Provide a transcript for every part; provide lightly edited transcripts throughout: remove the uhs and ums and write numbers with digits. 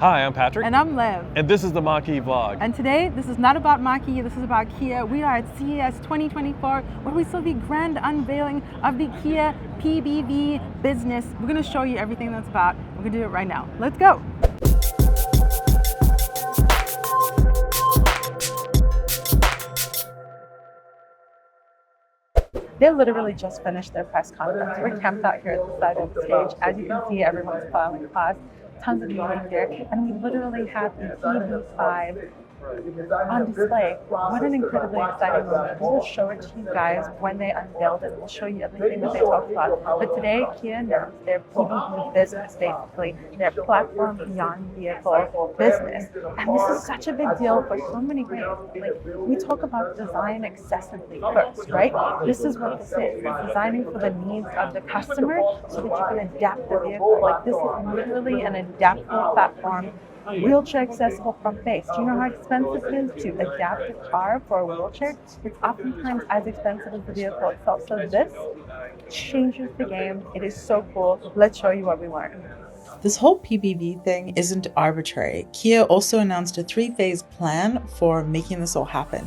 Hi, I'm Patrick. And I'm Liv. And this is the Mach-E vlog. And today, this is not about Mach-E, this is about Kia. We are at CES 2024, where we saw the grand unveiling of the Kia PBV business. We're gonna show you everything that's about. We're gonna do it right now. Let's go. They literally just finished their press conference. We're camped out here at the side of the stage. As you can see, everyone's filing class. Tons of people here, and we literally have the PB5 on display. What an incredibly exciting moment. We'll show it to you guys when they unveiled it. We'll show you everything that they talked about. But today, Kia announced their PBV business, basically, their platform beyond vehicle business. And this is such a big deal for so many ways. Like, we talk about design accessibly first, right? This is what this is. It's designing for the needs of the customer so that you can adapt the vehicle. Like, this is literally an adaptable platform, wheelchair accessible front base. Do you know how expensive it is to adapt a car for a wheelchair? It's oftentimes as expensive as the vehicle itself. So this changes the game. It is so cool. Let's show you what we learned. This whole PBV thing isn't arbitrary. Kia also announced a 3-phase plan for making this all happen.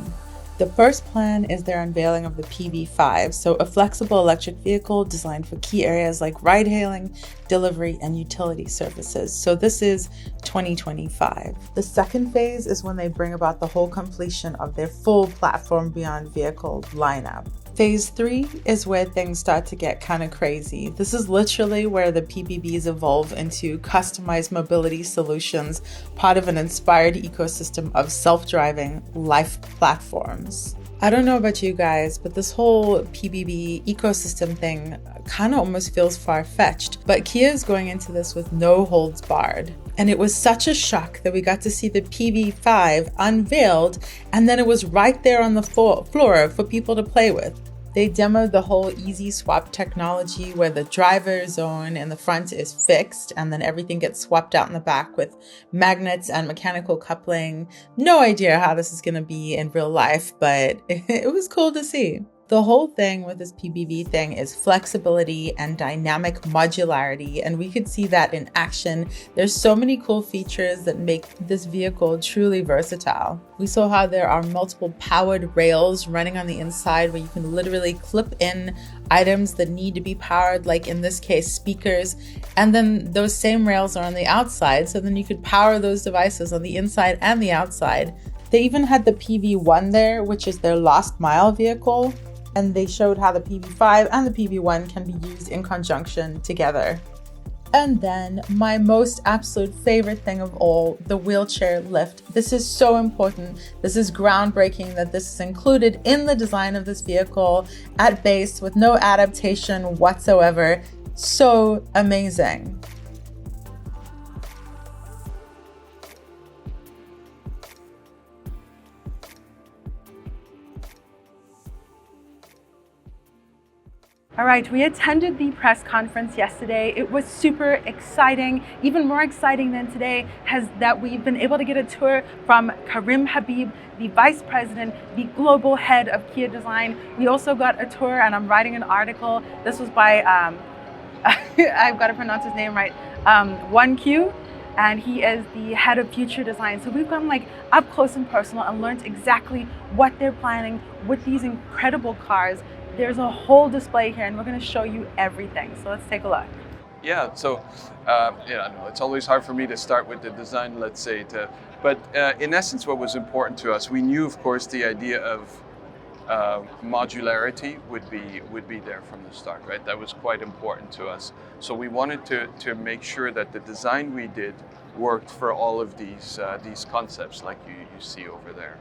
The first plan is their unveiling of the PB5, so a flexible electric vehicle designed for key areas like ride-hailing, delivery, and utility services. So this is 2025. The second phase is when they bring about the whole completion of their full platform beyond vehicle lineup. Phase 3 is where things start to get kind of crazy. This is literally where the PBVs evolve into customized mobility solutions, part of an inspired ecosystem of self-driving life platforms. I don't know about you guys, but this whole PBV ecosystem thing kind of almost feels far-fetched. But Kia is going into this with no holds barred. And it was such a shock that we got to see the PB5 unveiled, and then it was right there on the floor for people to play with. They demoed the whole easy swap technology where the driver zone in the front is fixed and then everything gets swapped out in the back with magnets and mechanical coupling. No idea how this is going to be in real life, but it was cool to see. The whole thing with this PBV thing is flexibility and dynamic modularity, and we could see that in action. There's so many cool features that make this vehicle truly versatile. We saw how there are multiple powered rails running on the inside where you can literally clip in items that need to be powered, like in this case, speakers, and then those same rails are on the outside, so then you could power those devices on the inside and the outside. They even had the PV1 there, which is their last mile vehicle. And they showed how the PB5 and the PB1 can be used in conjunction together. And then my most absolute favorite thing of all, the wheelchair lift. This is so important. This is groundbreaking that this is included in the design of this vehicle at base with no adaptation whatsoever. So amazing. All right, we attended the press conference yesterday. It was super exciting. Even more exciting than today has that we've been able to get a tour from Karim Habib, the vice president, the global head of Kia Design. We also got a tour, and I'm writing an article. This was by, I've got to pronounce his name right, 1Q. And he is the head of future design. So we've gone like up close and personal and learned exactly what they're planning with these incredible cars. There's a whole display here, and we're going to show you everything. So let's take a look. Yeah, so it's always hard for me to start with the design, let's say. But in essence, what was important to us, we knew, of course, the idea of modularity would be there from the start, right? That was quite important to us. So we wanted to make sure that the design we did worked for all of these concepts, like you see over there.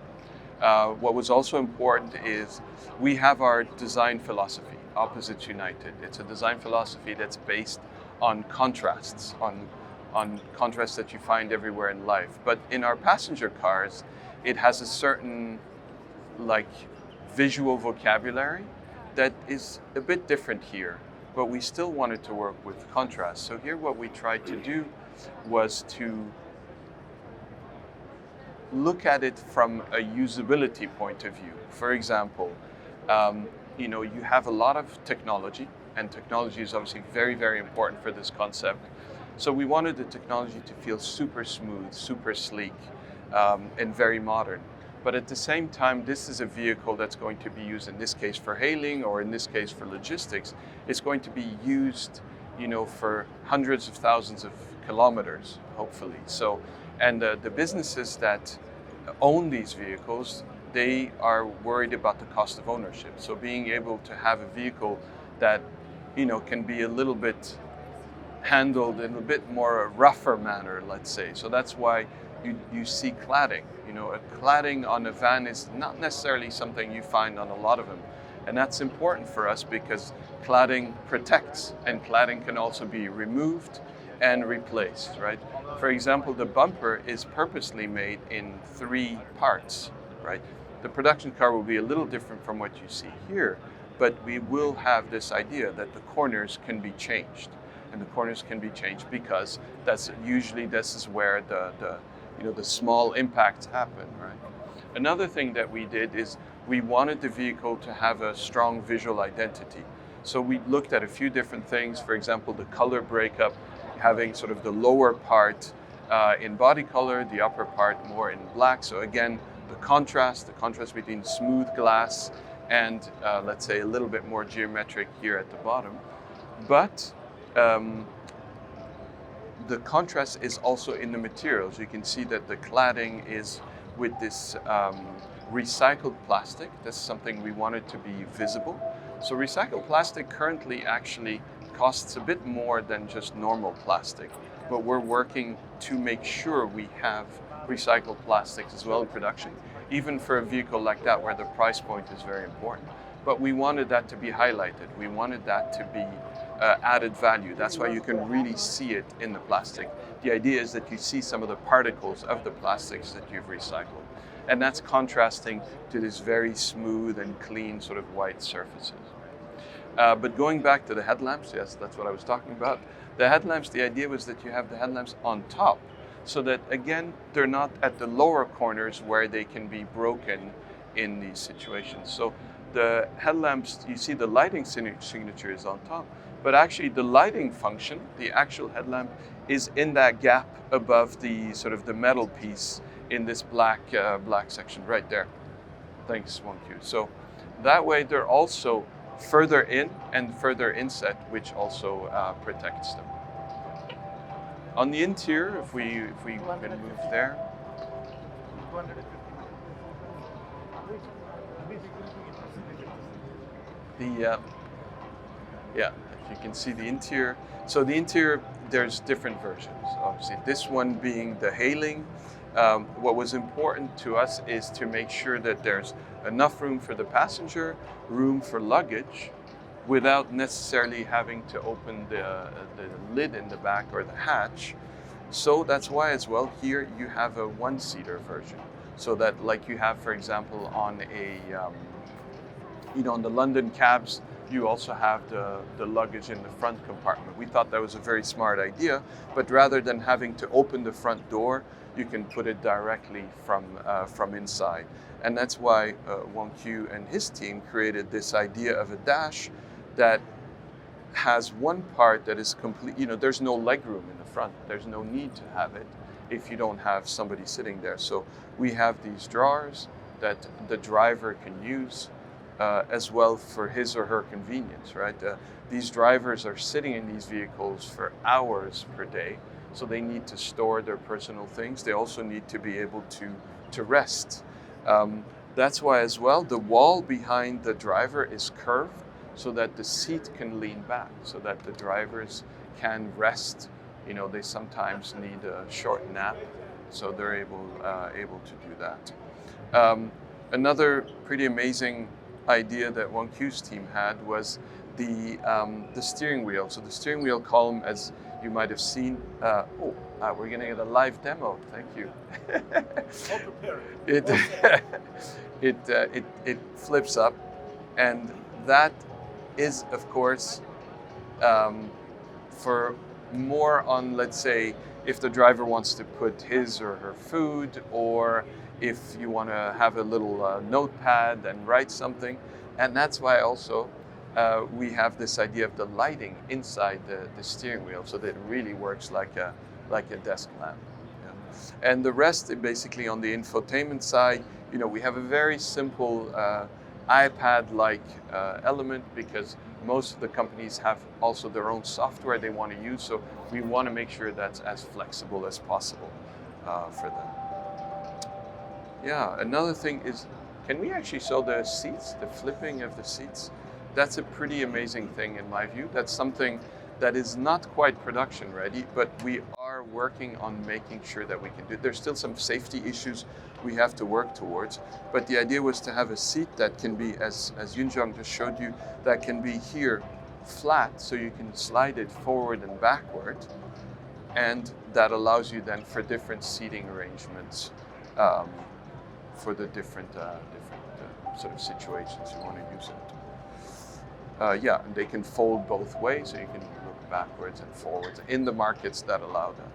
What was also important is we have our design philosophy, Opposites United. It's a design philosophy that's based on contrasts, on contrasts that you find everywhere in life. But in our passenger cars, it has a certain visual vocabulary that is a bit different here, but we still wanted to work with contrast. So here what we tried to do was to look at it from a usability point of view. For example, you have a lot of technology, and technology is obviously very, very important for this concept. So we wanted the technology to feel super smooth, super sleek, and very modern. But at the same time, this is a vehicle that's going to be used in this case for hailing, or in this case for logistics. It's going to be used, for hundreds of thousands of kilometers, hopefully. So, and the businesses that own these vehicles, they are worried about the cost of ownership. So being able to have a vehicle that, can be a little bit handled in a bit more rougher manner, let's say. So that's why you see cladding. A cladding on a van is not necessarily something you find on a lot of them. And that's important for us because cladding protects, and cladding can also be removed and replaced, right? For example, the bumper is purposely made in 3 parts, right? The production car will be a little different from what you see here, but we will have this idea that the corners can be changed. And the corners can be changed because this is where the small impacts happen, right? Another thing that we did is we wanted the vehicle to have a strong visual identity. So we looked at a few different things. For example, the color breakup, having sort of the lower part in body color, the upper part more in black. So again, the contrast between smooth glass and let's say a little bit more geometric here at the bottom. But the contrast is also in the materials. You can see that the cladding is with this recycled plastic. That's something we wanted to be visible. So recycled plastic currently actually costs a bit more than just normal plastic, but we're working to make sure we have recycled plastics as well in production, even for a vehicle like that where the price point is very important. But we wanted that to be highlighted. We wanted that to be added value. That's why you can really see it in the plastic. The idea is that you see some of the particles of the plastics that you've recycled. And that's contrasting to this very smooth and clean sort of white surfaces. But going back to the headlamps, yes, that's what I was talking about. The headlamps, the idea was that you have the headlamps on top, so that again, they're not at the lower corners where they can be broken in these situations. So the headlamps, you see the lighting signature is on top, but actually the lighting function, the actual headlamp, is in that gap above the sort of the metal piece in this black section right there. Thanks, 1Q. So that way they're also further in and further inset, which also protects them. On the interior, if we can move there. If you can see the interior. So the interior, there's different versions, obviously. This one being the hailing. What was important to us is to make sure that there's enough room for the passenger, room for luggage, without necessarily having to open the lid in the back or the hatch. So that's why as well here you have a one-seater version. So that like you have, for example, on on the London cabs, you also have the luggage in the front compartment. We thought that was a very smart idea, but rather than having to open the front door, you can put it directly from inside. And that's why 1Q and his team created this idea of a dash that has one part that is complete, there's no legroom in the front. There's no need to have it if you don't have somebody sitting there. So we have these drawers that the driver can use as well for his or her convenience, right? These drivers are sitting in these vehicles for hours per day, so they need to store their personal things. They also need to be able to rest. That's why as well, the wall behind the driver is curved so that the seat can lean back, so that the drivers can rest. They sometimes need a short nap, so they're able to do that. Another pretty amazing idea that 1Q's team had was the steering wheel. So the steering wheel column, as you might have seen, we're going to get a live demo. Thank you. It flips up, and that is, of course, for more on, let's say, if the driver wants to put his or her food, or if you want to have a little notepad and write something. And that's why also we have this idea of the lighting inside the steering wheel, so that it really works like a desk lamp. Yeah. And the rest, basically, on the infotainment side, we have a very simple iPad-like element, because most of the companies have also their own software they want to use, so we want to make sure that's as flexible as possible for them. Yeah, another thing is, can we actually show the seats, the flipping of the seats? That's a pretty amazing thing in my view. That's something that is not quite production ready, but we are working on making sure that we can do it. There's still some safety issues we have to work towards, but the idea was to have a seat that can be, as Yunjong just showed you, that can be here flat, so you can slide it forward and backward, and that allows you then for different seating arrangements for the different sort of situations you want to use it. Yeah, and they can fold both ways, so you can look backwards and forwards in the markets that allow that.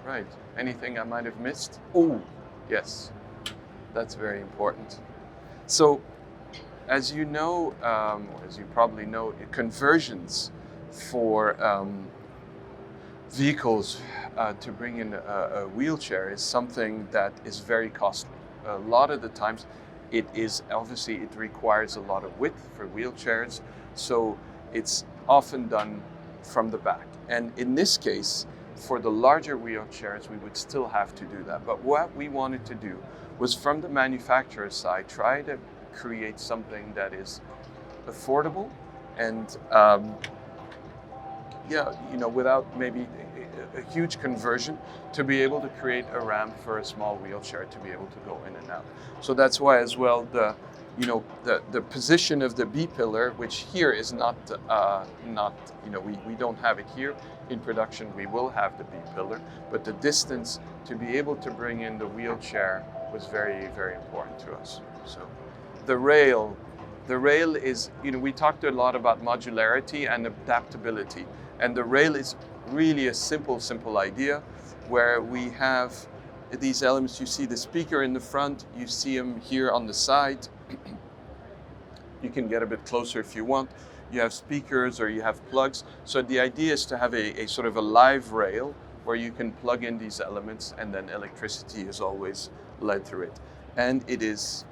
Right, anything I might have missed? Oh, yes, that's very important. So, as you know, as you probably know, conversions for vehicles to bring in a wheelchair is something that is very costly. A lot of the times, it requires a lot of width for wheelchairs, so it's often done from the back. And in this case, for the larger wheelchairs, we would still have to do that. But what we wanted to do was, from the manufacturer's side, try to create something that is affordable and without maybe a huge conversion, to be able to create a ramp for a small wheelchair to be able to go in and out. So that's why as well the position of the B pillar, which here is not we don't have it here in production. We will have the B pillar, but the distance to be able to bring in the wheelchair was very, very important to us. So the rail is, we talked a lot about modularity and adaptability, and the rail is really a simple idea, where we have these elements. You see the speaker in the front, you see him here on the side. You can get a bit closer if you want. You have speakers or you have plugs. So the idea is to have a sort of a live rail where you can plug in these elements, and then electricity is always led through it. And it is,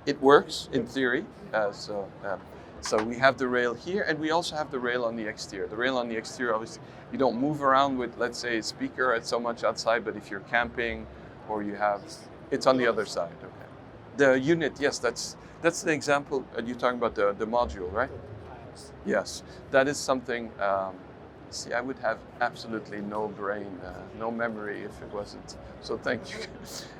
it works in theory. So we have the rail here, and we also have the rail on the exterior. The rail on the exterior, obviously, you don't move around with, let's say, a speaker at so much outside, but if you're camping or you have, it's on the other side. Okay. The unit, yes, that's the example. You're talking about the module, right? Yes, that is something. See, I would have absolutely no brain, no memory if it wasn't. So thank you.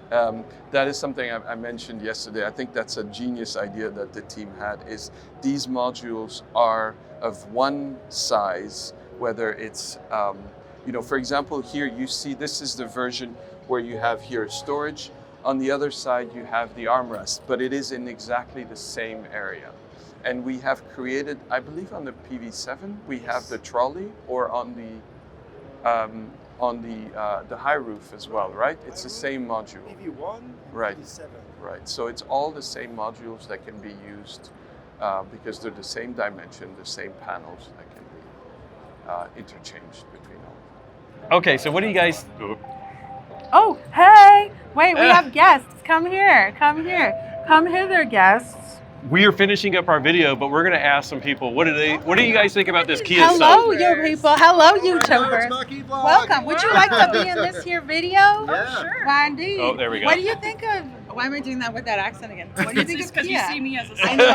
That is something I mentioned yesterday. I think that's a genius idea that the team had, is these modules are of one size, whether it's, for example, here you see this is the version where you have here storage. On the other side, you have the armrest, but it is in exactly the same area. And we have created, I believe on the PV7, we have the trolley, or on the high roof as well, right? It's the same module. PV1, right. PV7. Right, so it's all the same modules that can be used because they're the same dimension, the same panels that can be interchanged between all. Okay, so what do you guys... Oh, hey! Wait, we have guests. Come here. Come hither, guests. We are finishing up our video, but we're going to ask some people, what do you guys think about this Kia Hello, stuff? you people. Hello, YouTubers. Lucky Vlog. Welcome. Would you like to be in this here video? Yeah. Sure. Why, indeed. Oh, there we go. What do you think of... Why am I doing that with that accent again? What do you think of Because Kia? you see me as a I know.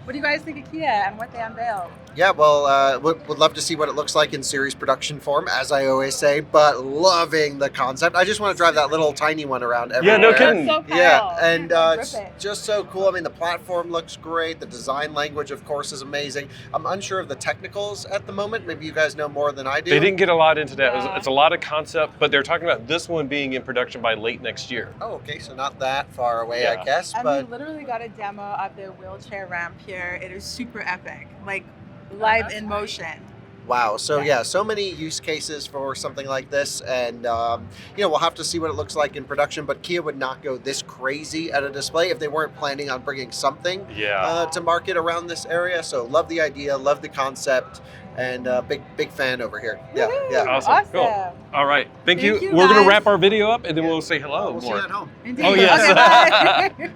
What do you guys think of Kia and what they unveiled? Yeah, well, would love to see what it looks like in series production form, as I always say, but loving the concept. I just want to drive that little tiny one around everywhere. Yeah, no kidding. So Yeah, Kyle, and rip it's it. just so cool. I mean, the platform looks great. The design language, of course, is amazing. I'm unsure of the technicals at the moment. Maybe you guys know more than I do. They didn't get a lot into that. Yeah. It's a lot of concept, but they're talking about this one being in production by late next year. Oh, okay, so not that far away, Yeah. I guess. And But we literally got a demo of the wheelchair ramp here. It is super epic, like live in motion. Wow. So yeah, so many use cases for something like this, and we'll have to see what it looks like in production. But Kia would not go this crazy at a display if they weren't planning on bringing something to market around this area. So love the idea, love the concept, and big fan over here. Yeah, yeah. Awesome. Cool. All right. Thank you. you, We're gonna guys. wrap our video up, and then we'll say hello We'll see more. you at home. Indeed. Oh, yes. Okay,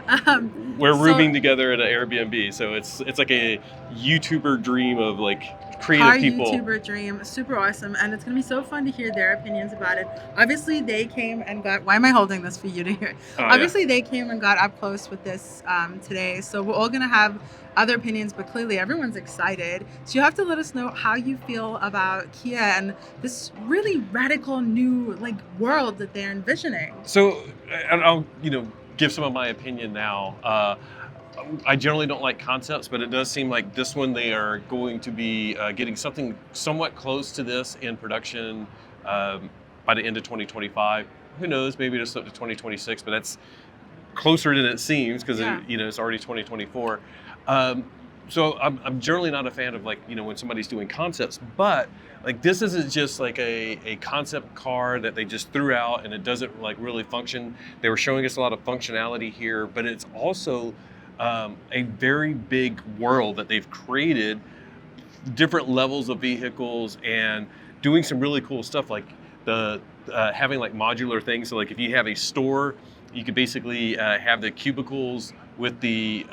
bye. We're So- rooming together at an Airbnb, so it's like a YouTuber dream of like creative Our people. YouTuber dream, super awesome, and it's gonna be so fun to hear their opinions about it. Obviously, they came and got. Why am I holding this for you to hear? Oh, Obviously, they came and got up close with this today, so we're all gonna have other opinions, but clearly everyone's excited. So you have to let us know how you feel about Kia and this really radical new world that they're envisioning. So I'll give some of my opinion now. I generally don't like concepts, but it does seem like this one they are going to be getting something somewhat close to this in production by the end of 2025. Who knows? Maybe just up to 2026, but that's closer than it seems because it's already 2024. So I'm generally not a fan of when somebody's doing concepts, but this isn't just like a concept car that they just threw out and it doesn't really function. They were showing us a lot of functionality here, but it's also a very big world that they've created, different levels of vehicles and doing some really cool stuff like the having modular things. So if you have a store, you could basically have the cubicles with the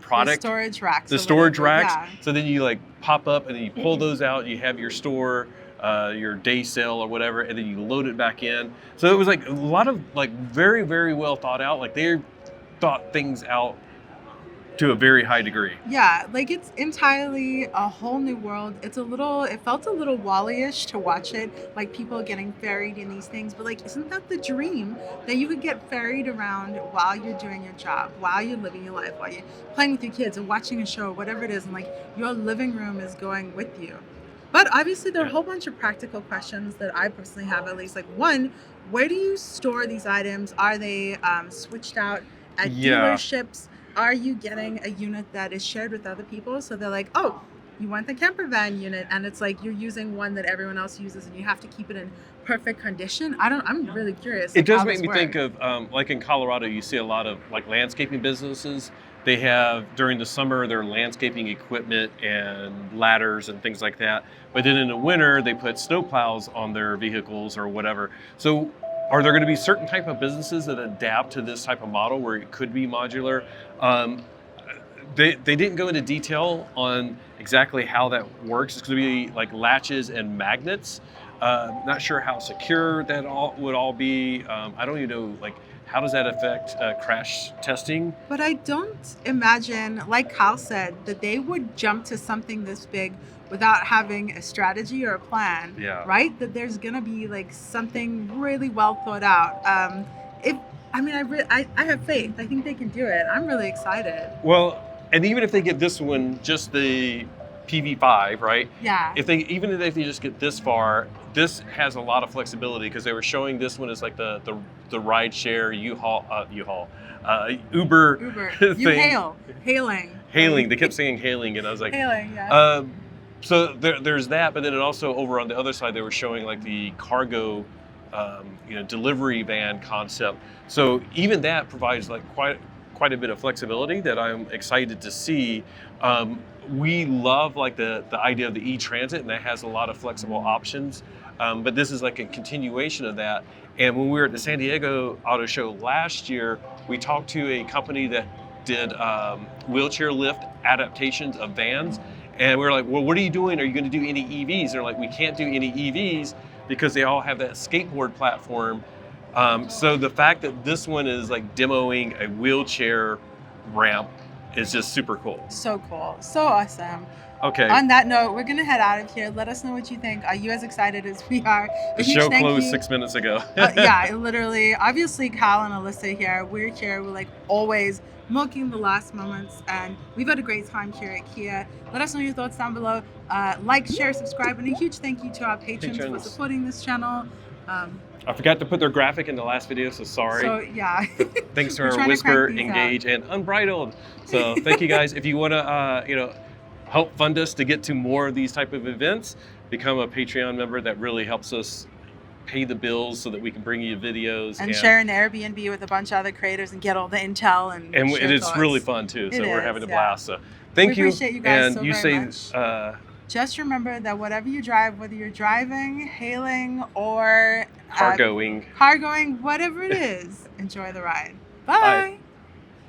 product, the storage racks. the storage racks. So then you pop up and then you pull those out. You have your store, your day sale or whatever, and then you load it back in. So it was a lot of very, very well thought out. They thought things out to a very high degree. Yeah, it's entirely a whole new world. It felt a little Wall-E-ish to watch it, people getting ferried in these things. But isn't that the dream, that you could get ferried around while you're doing your job, while you're living your life, while you're playing with your kids and watching a show, whatever it is, and your living room is going with you. But obviously there are a whole bunch of practical questions that I personally have, at least. One, where do you store these items? Are they switched out at dealerships? Are you getting a unit that is shared with other people? So they're like, oh, you want the camper van unit, and it's you're using one that everyone else uses, and you have to keep it in perfect condition. I'm really curious. It does make me think of in Colorado, you see a lot of landscaping businesses. They have during the summer their landscaping equipment and ladders and things like that. But then in the winter they put snowplows on their vehicles or whatever. So are there going to be certain type of businesses that adapt to this type of model where it could be modular? They didn't go into detail on exactly how that works. It's going to be latches and magnets. Not sure how secure that would all be. I don't even know how does that affect crash testing? But I don't imagine, like Kyle said, that they would jump to something this big without having a strategy or a plan, right? That there's gonna be something really well thought out. I have faith. I think they can do it. I'm really excited. Well, and even if they get this one, just the PV5, right? Yeah. Even if they just get this far, this has a lot of flexibility because they were showing this one as the ride share Uber thing. Hailing. They kept saying hailing, and I was like, hailing, yeah. So there's that, but then it also over on the other side they were showing the cargo, delivery van concept. So even that provides quite a bit of flexibility that I'm excited to see. We love the idea of the e-transit, and that has a lot of flexible options. But this is a continuation of that. And when we were at the San Diego Auto Show last year, we talked to a company that did wheelchair lift adaptations of vans. And we were like, well, what are you doing? Are you going to do any EVs? They're like, we can't do any EVs because they all have that skateboard platform. So the fact that this one is demoing a wheelchair ramp is just super cool. So cool. So awesome. Okay. On that note, we're going to head out of here. Let us know what you think. Are you as excited as we are? The show closed 6 minutes ago. Yeah, literally. Obviously, Kyle and Alyssa here. We're here. We're always milking the last moments, and we've had a great time here at Kia. Let us know your thoughts down below. Like, share, subscribe, and a huge thank you to our patrons for supporting this channel. I forgot to put their graphic in the last video, so sorry. So yeah. Thanks to our Whisper, Engage, and Unbridled. So thank you guys. If you want to, help fund us to get to more of these type of events, become a Patreon member. That really helps us pay the bills so that we can bring you videos and share an Airbnb with a bunch of other creators and get all the intel and it's thoughts. really fun too. So we're having a blast. So we thank you. Appreciate you guys and so you very say much. Just remember that whatever you drive, whether you're driving, hailing, or cargoing, whatever it is, enjoy the ride. Bye. Bye.